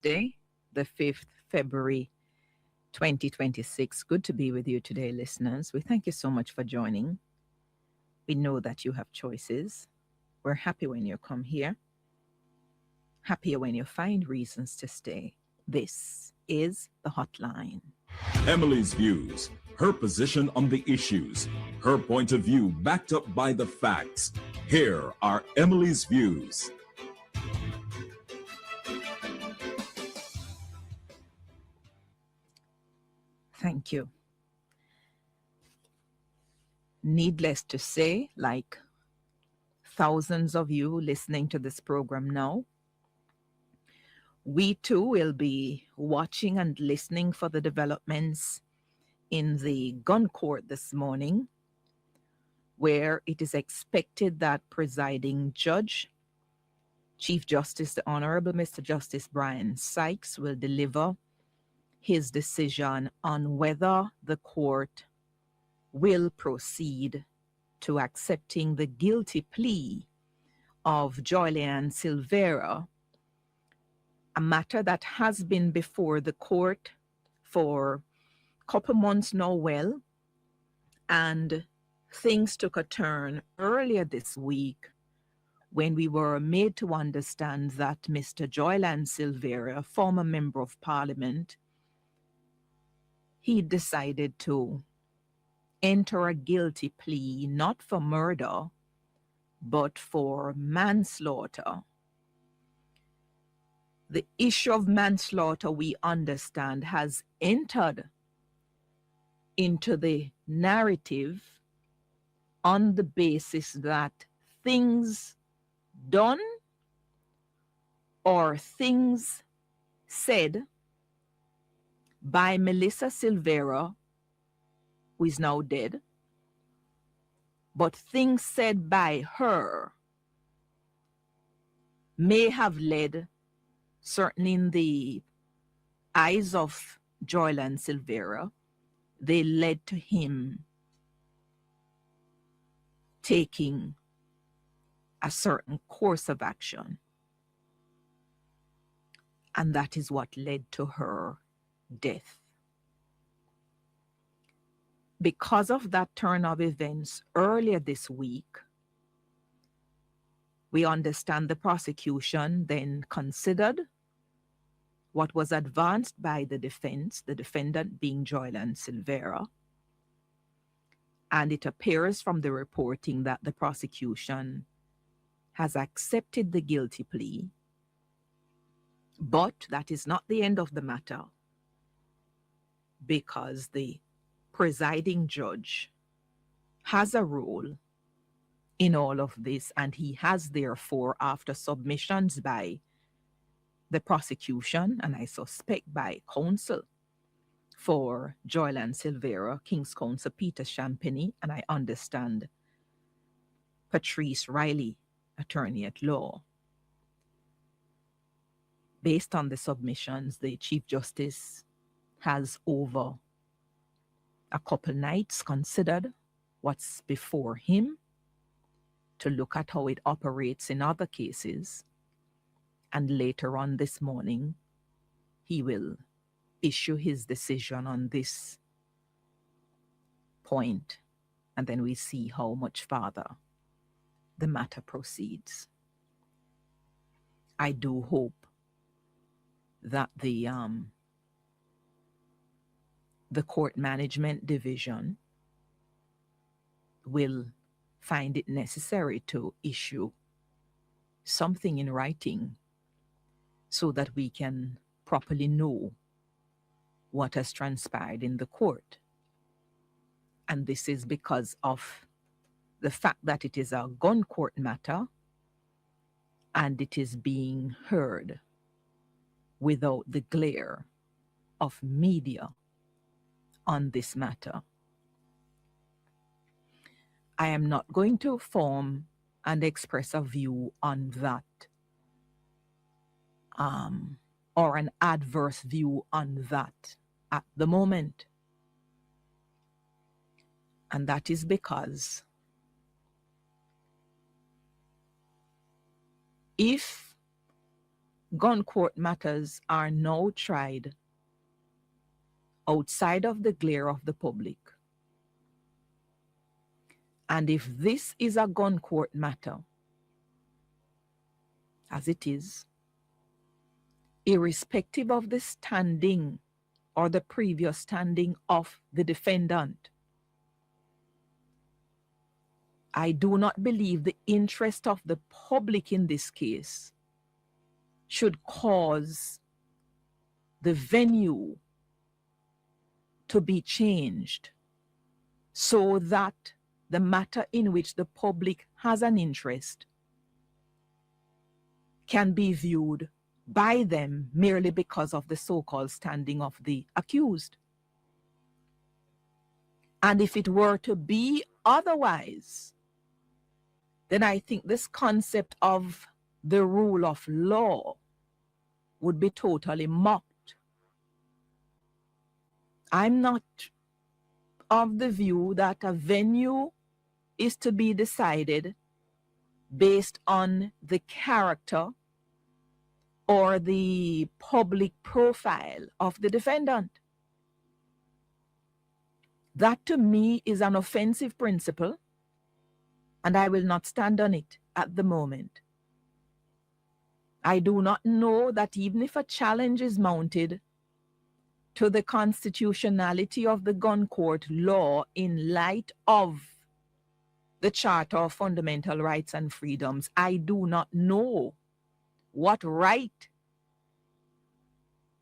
Tuesday, the 5th February 2026. Good to be with you today, listeners. We thank you so much for joining. We know that you have choices. We're happy when you come here, happier when you find reasons to stay. This is the hotline. Emily's views, her position on the issues, her point of view backed up by the facts. Here are Emily's views. Thank you. Needless to say, like thousands of you listening to this program now, we too will be watching and listening for the developments in the gun court this morning, where it is expected that presiding judge, Chief Justice, the Honorable Mr. Justice Brian Sykes, will deliver his decision on whether the court will proceed to accepting the guilty plea of Joyleanne Silvera, a matter that has been before the court for a couple months now, and things took a turn earlier this week when we were made to understand that Mr. Joyleanne Silvera, a former member of parliament, he decided to enter a guilty plea not for murder, but for manslaughter. The issue of manslaughter, we understand, has entered into the narrative on the basis that things done or things said by Melissa Silvera, who is now dead, but things said by her may have led, certainly in the eyes of Joyleanne Silvera, they led to him taking a certain course of action. And that is what led to her death. Because of that turn of events earlier this week, we understand the prosecution then considered what was advanced by the defense, the defendant being Joyleanne Silvera, and it appears from the reporting that the prosecution has accepted the guilty plea, but that is not the end of the matter, because the presiding judge has a role in all of this, and he has therefore, after submissions by the prosecution, and I suspect by counsel for Joyleanne Silvera, King's Counsel Peter Champagny, and I understand Patrice Riley, attorney at law. Based on the submissions, the Chief Justice has over a couple nights considered what's before him to look at how it operates in other cases. And later on this morning, he will issue his decision on this point. And then we see how much farther the matter proceeds. I do hope that the court management division will find it necessary to issue something in writing so that we can properly know what has transpired in the court. And this is because of the fact that it is a gun court matter and it is being heard without the glare of media on this matter. I am not going to form and express a view on that, or an adverse view on that at the moment. And that is because if gun court matters are now tried outside of the glare of the public. And if this is a gun court matter, as it is, irrespective of the standing or the previous standing of the defendant, I do not believe the interest of the public in this case should cause the venue to be changed so that the matter in which the public has an interest can be viewed by them merely because of the so-called standing of the accused. And if it were to be otherwise, then I think this concept of the rule of law would be totally mocked. I'm not of the view that a venue is to be decided based on the character or the public profile of the defendant. That to me is an offensive principle, and I will not stand on it at the moment. I do not know that even if a challenge is mounted to the constitutionality of the gun court law in light of the Charter of Fundamental Rights and Freedoms, I do not know what right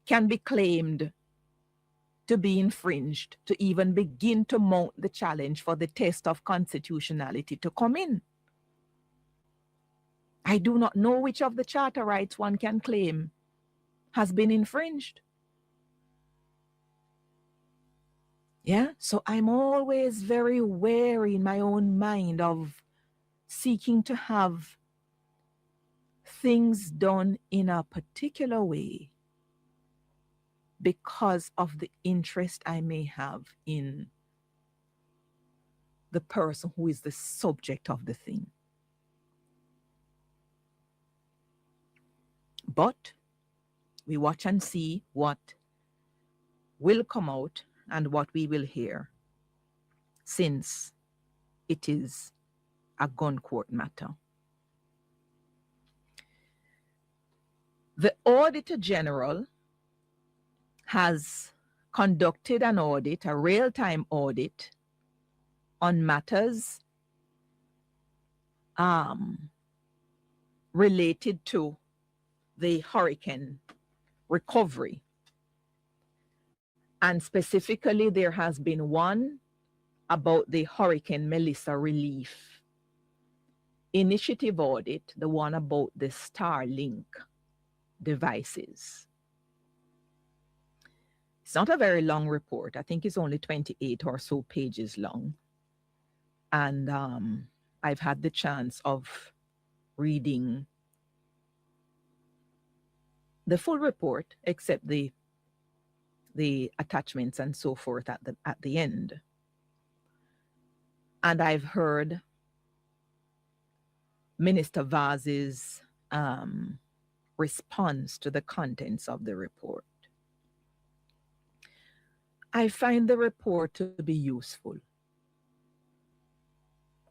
can be claimed to be infringed to even begin to mount the challenge for the test of constitutionality to come in. I do not know which of the charter rights one can claim has been infringed. Yeah, so I'm always very wary in my own mind of seeking to have things done in a particular way because of the interest I may have in the person who is the subject of the thing. But we watch and see what will come out and what we will hear, since it is a gun court matter. The Auditor General has conducted an audit, a real-time audit, on matters related to the hurricane recovery. And specifically, there has been one about the Hurricane Melissa relief initiative audit, the one about the Starlink devices. It's not a very long report. I think it's only 28 or so pages long. And I've had the chance of reading the full report, except the attachments and so forth at the end. And I've heard Minister Vaz's response to the contents of the report. I find the report to be useful.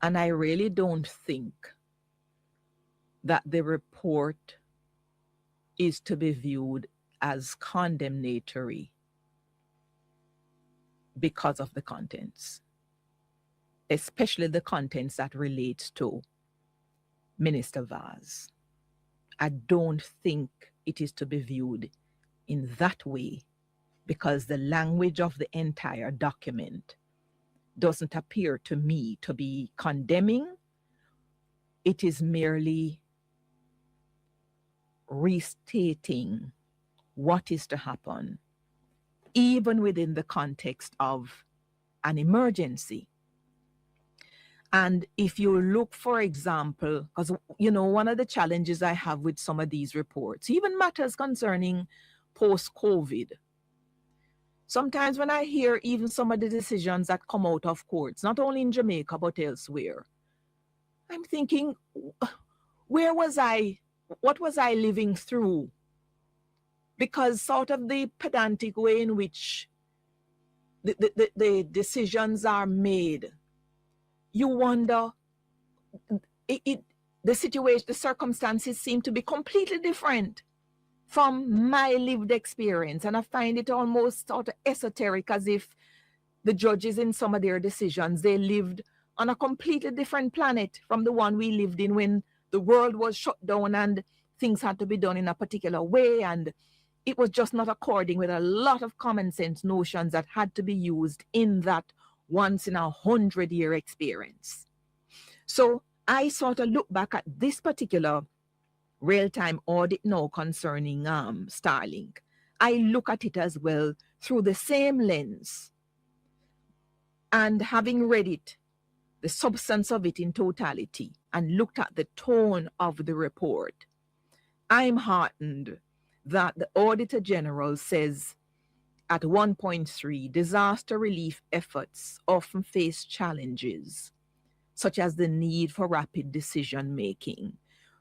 And I really don't think that the report is to be viewed as condemnatory because of the contents, especially the contents that relate to Minister Vaz. I don't think it is to be viewed in that way, because the language of the entire document doesn't appear to me to be condemning. It is merely restating what is to happen, even within the context of an emergency. And if you look, for example, because, you know, one of the challenges I have with some of these reports, even matters concerning post-COVID, sometimes when I hear even some of the decisions that come out of courts, not only in Jamaica, but elsewhere, I'm thinking, where was I? What was I living through because sort of the pedantic way in which the decisions are made, you wonder, the situation, the circumstances seem to be completely different from my lived experience. And I find it almost sort of esoteric, as if the judges in some of their decisions, they lived on a completely different planet from the one we lived in when the world was shut down and things had to be done in a particular way. And it was just not according with a lot of common sense notions that had to be used in that once in 100-year experience. So I sort of look back at this particular real-time audit now concerning Starlink. I look at it as well through the same lens. And having read it, the substance of it in totality, and looked at the tone of the report, I'm heartened that the Auditor General says at 1.3, disaster relief efforts often face challenges, such as the need for rapid decision-making,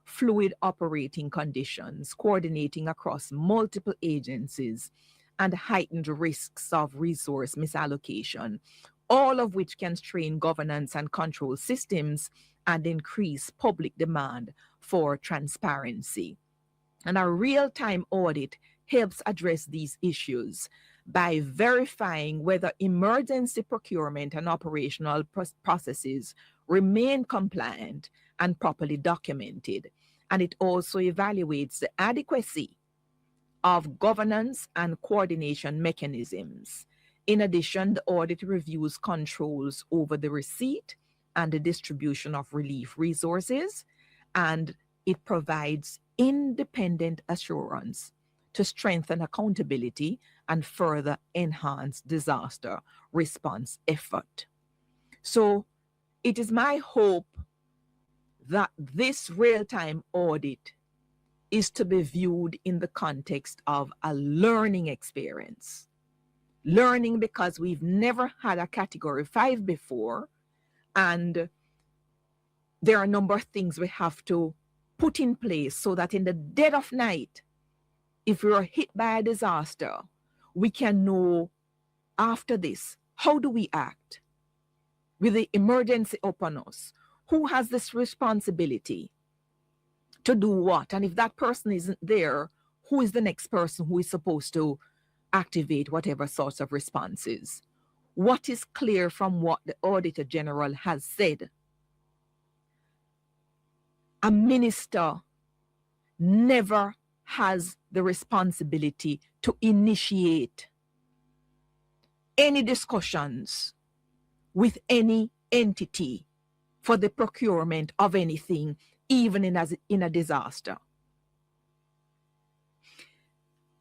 fluid operating conditions, coordinating across multiple agencies, and heightened risks of resource misallocation, all of which can strain governance and control systems and increase public demand for transparency. And a real-time audit helps address these issues by verifying whether emergency procurement and operational processes remain compliant and properly documented. And it also evaluates the adequacy of governance and coordination mechanisms. In addition, the audit reviews controls over the receipt and the distribution of relief resources, and it provides independent assurance to strengthen accountability and further enhance disaster response effort. So it is my hope that this real-time audit is to be viewed in the context of a learning experience. Learning because we've never had a Category 5 before, and there are a number of things we have to put in place so that in the dead of night, if we are hit by a disaster, we can know after this, how do we act? With the emergency upon us, who has this responsibility to do what? And if that person isn't there, who is the next person who is supposed to activate whatever sorts of responses? What is clear from what the Auditor General has said? A minister never has the responsibility to initiate any discussions with any entity for the procurement of anything, even in a disaster.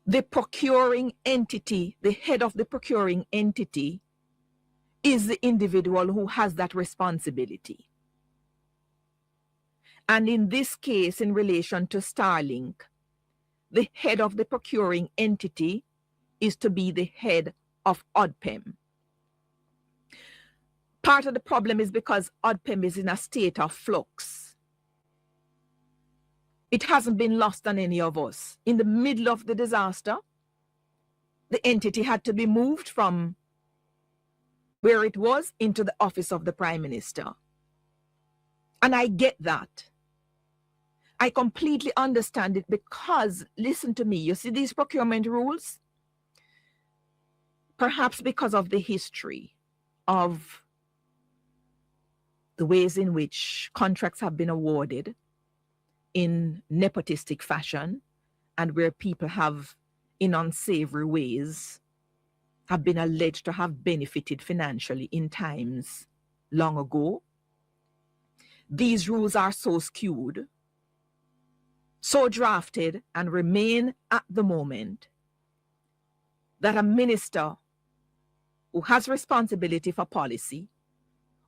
The procuring entity, the head of the procuring entity, is the individual who has that responsibility. And in this case, in relation to Starlink, the head of the procuring entity is to be the head of ODPEM. Part of the problem is because ODPEM is in a state of flux. It hasn't been lost on any of us. In the middle of the disaster, the entity had to be moved from where it was into the office of the Prime Minister. And I get that. I completely understand it because, listen to me, you see these procurement rules? Perhaps because of the history of the ways in which contracts have been awarded in nepotistic fashion, and where people have, in unsavory ways, have been alleged to have benefited financially in times long ago. These rules are so skewed, so drafted, and remain at the moment that a minister who has responsibility for policy,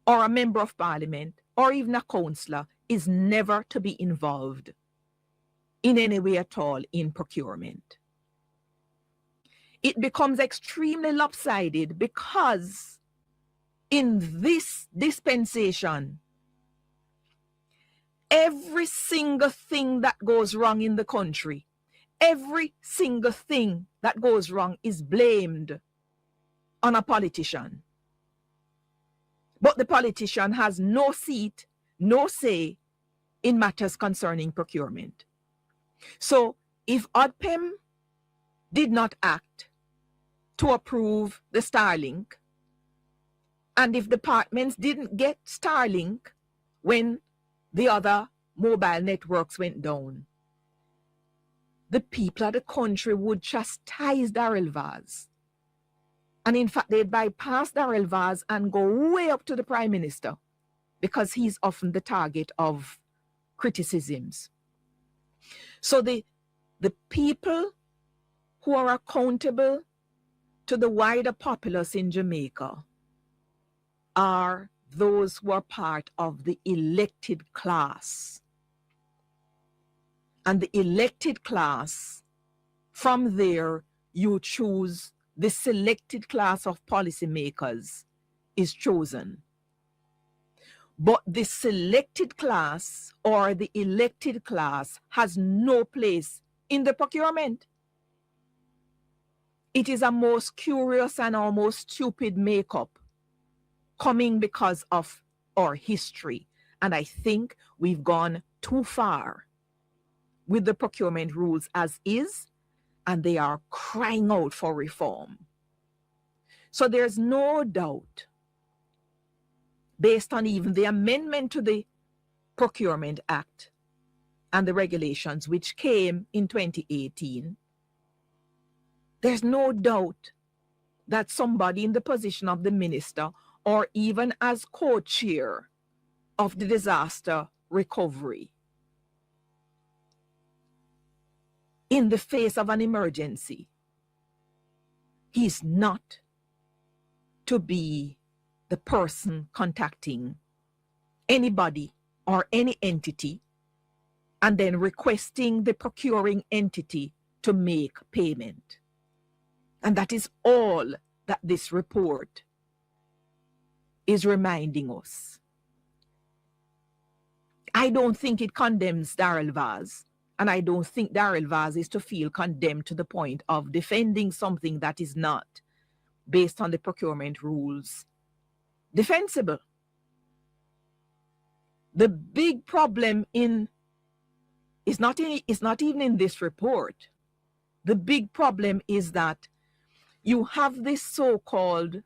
or a member of parliament, or even a councillor, is never to be involved in any way at all in procurement. It becomes extremely lopsided because in this dispensation, every single thing that goes wrong in the country, Every single thing that goes wrong is blamed on a politician. But the politician has no seat, no say in matters concerning procurement. So if ODPEM did not act to approve the Starlink, and if departments didn't get Starlink when the other mobile networks went down, the people of the country would chastise Darrell Vaz. And in fact, they'd bypass Darrell Vaz and go way up to the Prime Minister, because he's often the target of criticisms. So the people who are accountable to the wider populace in Jamaica are those who are part of the elected class. And the elected class, from there, you choose the selected class of policymakers is chosen. But the selected class or the elected class has no place in the procurement. It is a most curious and almost stupid makeup coming because of our history. And I think we've gone too far with the procurement rules as is, and they are crying out for reform. So there's no doubt, based on even the amendment to the Procurement Act and the regulations which came in 2018, there's no doubt that somebody in the position of the minister or even as co-chair of the disaster recovery, in the face of an emergency, he's not to be the person contacting anybody or any entity and then requesting the procuring entity to make payment. And that is all that this report is reminding us. I don't think it condemns Darrell Vaz, and I don't think Darrell Vaz is to feel condemned to the point of defending something that is not, based on the procurement rules, defensible. The big problem is not even in this report. The big problem is that you have this so-called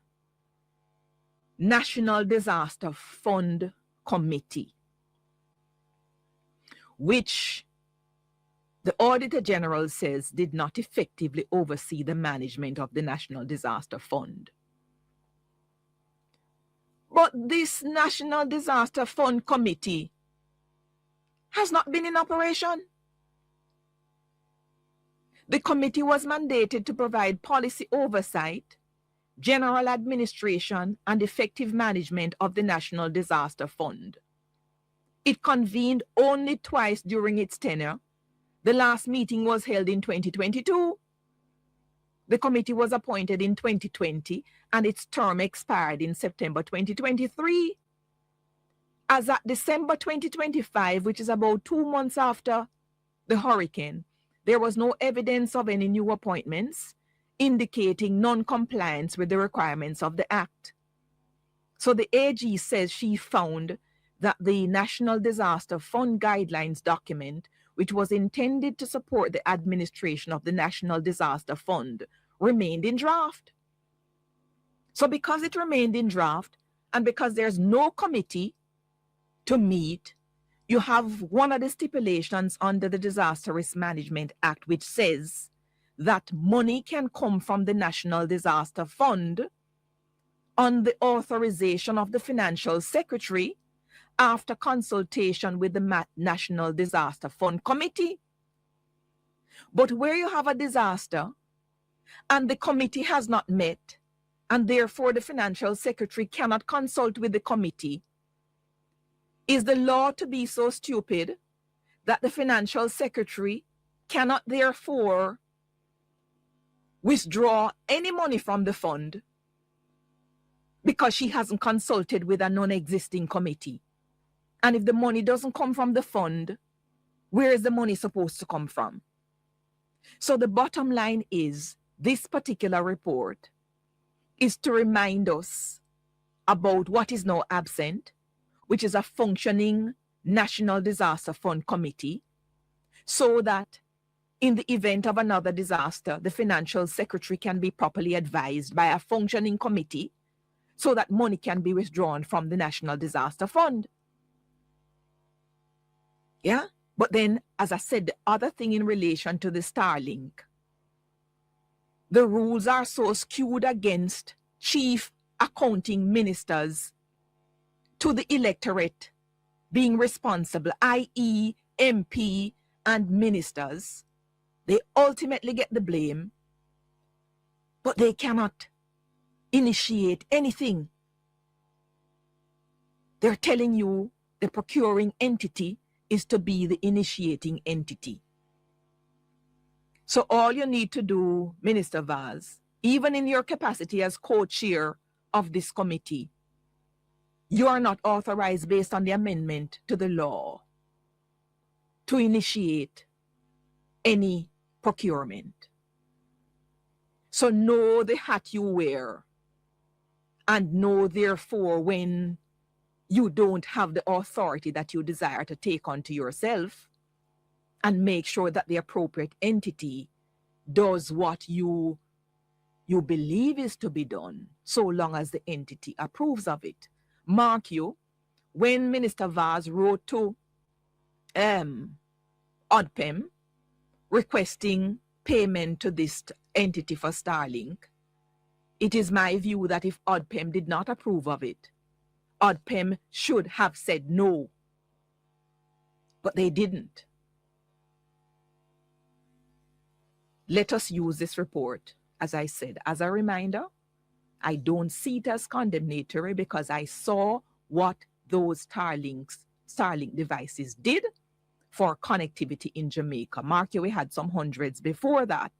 National Disaster Fund Committee, which the Auditor General says did not effectively oversee the management of the National Disaster Fund. But this National Disaster Fund Committee has not been in operation. The committee was mandated to provide policy oversight, general administration, and effective management of the National Disaster Fund. It convened only twice during its tenure. The last meeting was held in 2022. The committee was appointed in 2020 and its term expired in September 2023. As at December 2025, which is about 2 months after the hurricane, there was no evidence of any new appointments indicating non-compliance with the requirements of the Act. So the AG says she found that the National Disaster Fund Guidelines document, which was intended to support the administration of the National Disaster Fund, remained in draft. So because it remained in draft, and because there's no committee to meet, you have one of the stipulations under the Disaster Risk Management Act, which says that money can come from the National Disaster Fund on the authorization of the Financial Secretary after consultation with the National Disaster Fund Committee. But where you have a disaster and the committee has not met, and therefore the Financial Secretary cannot consult with the committee, is the law to be so stupid that the Financial Secretary cannot therefore withdraw any money from the fund because she hasn't consulted with a non-existing committee? And if the money doesn't come from the fund, where is the money supposed to come from? So the bottom line is, this particular report is to remind us about what is now absent, which is a functioning National Disaster Fund Committee, so that in the event of another disaster, the financial secretary can be properly advised by a functioning committee so that money can be withdrawn from the National Disaster Fund. Yeah? But then, as I said, the other thing in relation to the Starlink, the rules are so skewed against chief accounting ministers to the electorate being responsible, i.e. MP and ministers. They ultimately get the blame, but they cannot initiate anything. They're telling you the procuring entity is to be the initiating entity. So all you need to do, Minister Vaz, even in your capacity as co-chair of this committee, you are not authorized based on the amendment to the law to initiate any procurement. So know the hat you wear, and know therefore when you don't have the authority that you desire to take onto yourself, and make sure that the appropriate entity does what you believe is to be done, so long as the entity approves of it. Mark you, when Minister Vaz wrote to ODPEM requesting payment to this entity for Starlink, it is my view that if ODPEM did not approve of it, ODPEM should have said no. But they didn't. Let us use this report, as I said, as a reminder. I don't see it as condemnatory because I saw what those Starlink devices did for connectivity in Jamaica. Mark, we had some hundreds before that.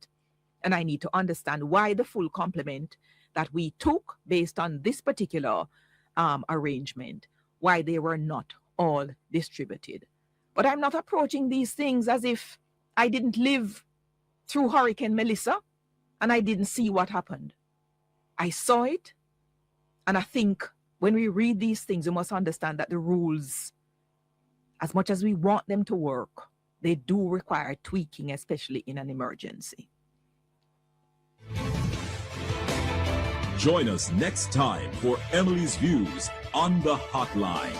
And I need to understand why the full complement that we took based on this particular arrangement, why they were not all distributed. But I'm not approaching these things as if I didn't live through Hurricane Melissa and I didn't see what happened. I saw it, and I think when we read these things, we must understand that the rules, as much as we want them to work, they do require tweaking, especially in an emergency. Join us next time for Emily's Views on the Hotline.